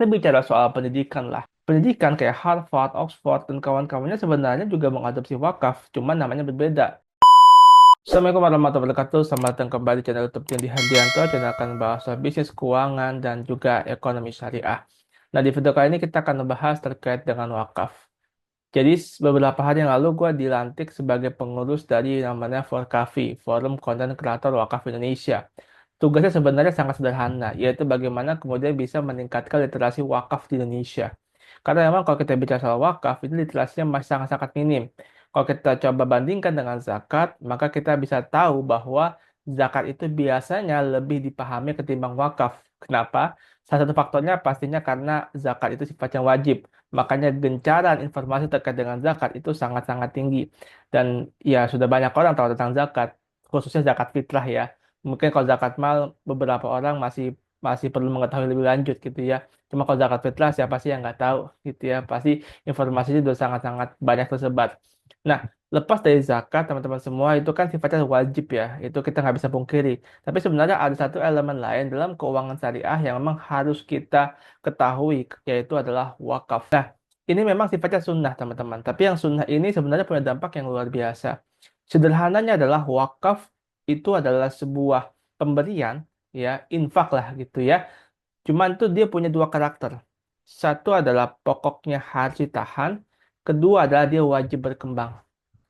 Kita bicara soal pendidikan lah. Pendidikan kayak Harvard, Oxford, dan kawan-kawannya sebenarnya juga mengadopsi wakaf, cuman namanya berbeda. Assalamualaikum warahmatullahi wabarakatuh. Selamat datang kembali di channel YouTube Tindi Handianto. Channel akan membahas soal bisnis, keuangan, dan juga ekonomi syariah. Nah, di video kali ini kita akan membahas terkait dengan wakaf. Jadi, beberapa hari yang lalu gue dilantik sebagai pengurus dari namanya Forkafi, Forum Konten Kreator Wakaf Indonesia. Tugasnya sebenarnya sangat sederhana, yaitu bagaimana kemudian bisa meningkatkan literasi wakaf di Indonesia. Karena memang kalau kita bicara soal wakaf, itu literasinya masih sangat-sangat minim. Kalau kita coba bandingkan dengan zakat, maka kita bisa tahu bahwa zakat itu biasanya lebih dipahami ketimbang wakaf. Kenapa? Salah satu faktornya pastinya karena zakat itu sifatnya wajib. Makanya gencaran informasi terkait dengan zakat itu sangat-sangat tinggi. Dan ya sudah banyak orang tahu tentang zakat, khususnya zakat fitrah ya. Mungkin kalau zakat mal beberapa orang masih masih perlu mengetahui lebih lanjut gitu ya. Cuma kalau zakat fitrah siapa sih yang nggak tahu gitu ya. Pasti informasinya sudah sangat-sangat banyak tersebar. Nah, lepas dari zakat teman-teman semua itu kan sifatnya wajib ya. Itu kita nggak bisa pungkiri. Tapi sebenarnya ada satu elemen lain dalam keuangan syariah yang memang harus kita ketahui, yaitu adalah wakaf. Nah, ini memang sifatnya sunnah teman-teman. Tapi yang sunnah ini sebenarnya punya dampak yang luar biasa. Sederhananya adalah wakaf itu adalah sebuah pemberian ya, infak lah gitu ya. Cuman tuh dia punya dua karakter. Satu adalah pokoknya harus ditahan, kedua adalah dia wajib berkembang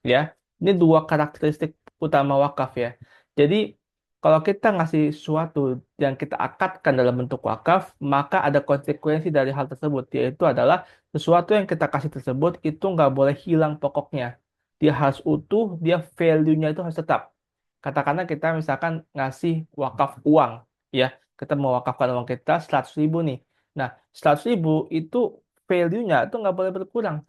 ya. Ini dua karakteristik utama wakaf ya. Jadi kalau kita ngasih sesuatu yang kita akadkan dalam bentuk wakaf, maka ada konsekuensi dari hal tersebut, yaitu adalah sesuatu yang kita kasih tersebut itu nggak boleh hilang pokoknya. Dia harus utuh, dia value-nya itu harus tetap. Katakanlah kita misalkan ngasih wakaf uang, ya. Kita mewakafkan uang kita 100.000 nih. Nah, 100.000 itu value-nya itu nggak boleh berkurang.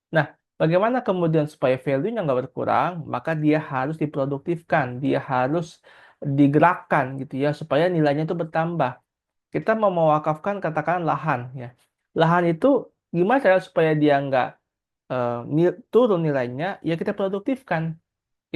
Nah, bagaimana kemudian supaya value-nya nggak berkurang? Maka dia harus diproduktifkan, dia harus digerakkan gitu ya, supaya nilainya itu bertambah. Kita mau mewakafkan katakan lahan ya. Lahan itu gimana cara supaya dia nggak turun nilainya? Ya kita produktifkan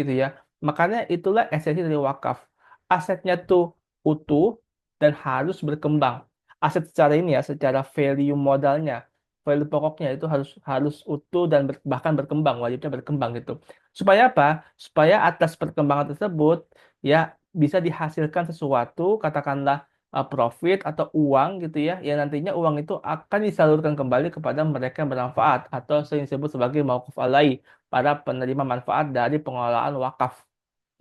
gitu ya. Makanya itulah esensi dari wakaf. Asetnya tuh utuh dan harus berkembang. Aset secara ini ya, secara value modalnya, value pokoknya itu harus harus utuh dan bahkan berkembang, wajibnya berkembang gitu. Supaya apa? Supaya atas perkembangan tersebut ya bisa dihasilkan sesuatu, katakanlah profit atau uang gitu ya, yang nantinya uang itu akan disalurkan kembali kepada mereka yang bermanfaat atau sering disebut sebagai mauquf alai, para penerima manfaat dari pengelolaan wakaf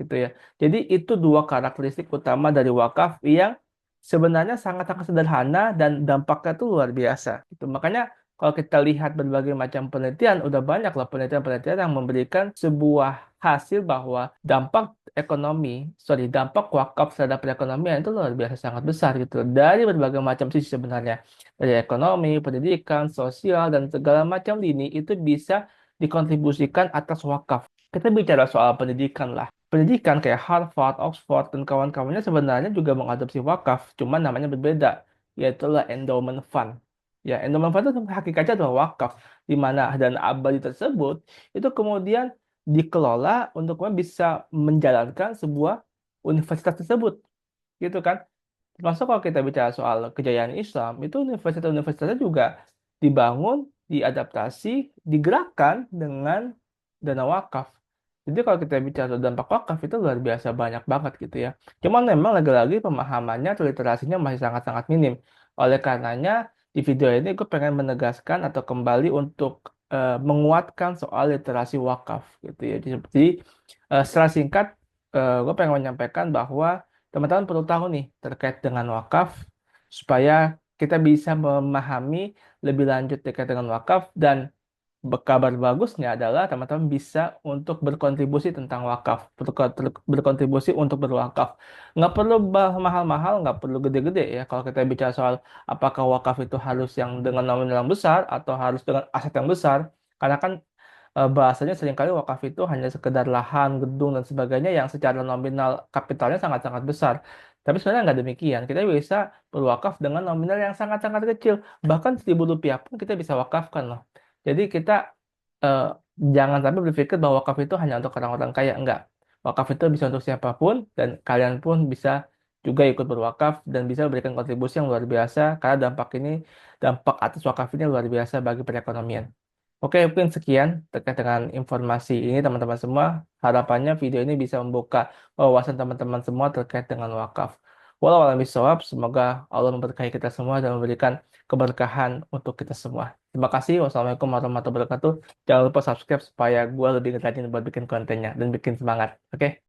gitu ya. Jadi itu dua karakteristik utama dari wakaf yang sebenarnya sangat-sangat sederhana dan dampaknya itu luar biasa gitu. Makanya kalau kita lihat berbagai macam penelitian, udah banyak lah penelitian-penelitian yang memberikan sebuah hasil bahwa dampak wakaf terhadap perekonomian itu luar biasa sangat besar gitu. Dari berbagai macam sisi sebenarnya. Dari ekonomi, pendidikan, sosial, dan segala macam lini itu bisa dikontribusikan atas wakaf. Kita bicara soal pendidikan lah. Pendidikan kayak Harvard, Oxford, dan kawan-kawannya sebenarnya juga mengadopsi wakaf, cuman namanya berbeda, yaitu lah endowment fund. Ya, endowment fund itu hakikatnya adalah wakaf, di mana dana abadi tersebut itu kemudian dikelola untuk kemudian bisa menjalankan sebuah universitas tersebut, gitu kan? Termasuk kalau kita bicara soal kejayaan Islam, itu universitas-universitasnya juga dibangun, diadaptasi, digerakkan dengan dana wakaf. Jadi kalau kita bicara soal dampak wakaf itu luar biasa banyak banget gitu ya. Cuman memang lagi-lagi pemahamannya atau literasinya masih sangat-sangat minim. Oleh karenanya di video ini gue pengen menegaskan atau kembali untuk menguatkan soal literasi wakaf gitu ya. Jadi secara singkat gue pengen menyampaikan bahwa teman-teman perlu tahu nih terkait dengan wakaf supaya kita bisa memahami lebih lanjut terkait dengan wakaf dan kabar bagusnya adalah teman-teman bisa untuk berkontribusi tentang wakaf, berkontribusi untuk berwakaf. Nggak perlu mahal-mahal, nggak perlu gede-gede ya. Kalau kita bicara soal apakah wakaf itu harus yang dengan nominal yang besar atau harus dengan aset yang besar, karena kan bahasanya seringkali wakaf itu hanya sekedar lahan, gedung, dan sebagainya yang secara nominal kapitalnya sangat-sangat besar. Tapi sebenarnya nggak demikian. Kita bisa berwakaf dengan nominal yang sangat-sangat kecil. Bahkan 1.000 rupiah pun kita bisa wakafkan loh. Jadi kita eh, jangan sampai berpikir bahwa wakaf itu hanya untuk orang-orang kaya. Enggak. Wakaf itu bisa untuk siapapun dan kalian pun bisa juga ikut berwakaf dan bisa memberikan kontribusi yang luar biasa karena dampak atas wakaf ini luar biasa bagi perekonomian. Oke, mungkin sekian terkait dengan informasi ini teman-teman semua. Harapannya video ini bisa membuka wawasan teman-teman semua terkait dengan wakaf. Walau alam bisawab, semoga Allah memberkahi kita semua dan memberikan keberkahan untuk kita semua. Terima kasih. Wassalamualaikum warahmatullahi wabarakatuh. Jangan lupa subscribe supaya gue lebih rajin buat bikin kontennya dan bikin semangat. Oke?